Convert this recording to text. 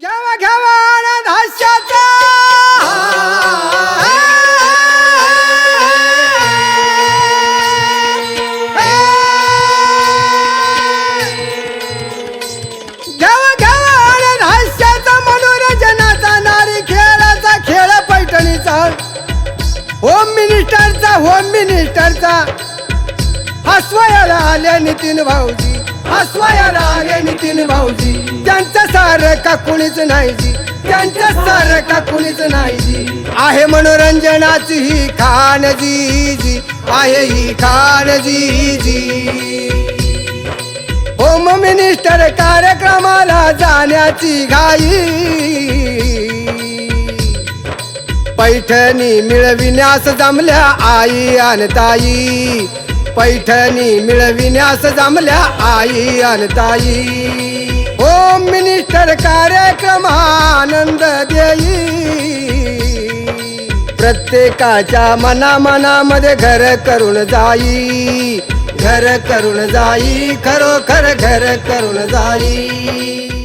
घ्यावा घ्यावा आनंद हास्याचा घ्यावा घ्यावा आनंद हास्याचा मनोरंजनाचा नारी खेळाचा खेळ पैठणीचा होम मिनिस्टरचा हसवायला आले नितीन भाऊजी हसवायला आले नितीन भाऊजी त्यांचं सारखा कुणीच नाही जी त्यांचं सारखा कुणीच नाही जी आहे मनोरंजनाची ही खान जी आहे ही खान जी होम मिनिस्टर कार्यक्रमाला जाण्याची घाई पैठणी मिळविण्यास जमल्या आई आणि ताई पैठणी मिळविण्यास जमल्या आई आणि ताई होम मिनिस्टर कार्यक्रम आनंद देई प्रत्येकाच्या मनामध्ये घर करून जाई खरोखर घर करून जाई।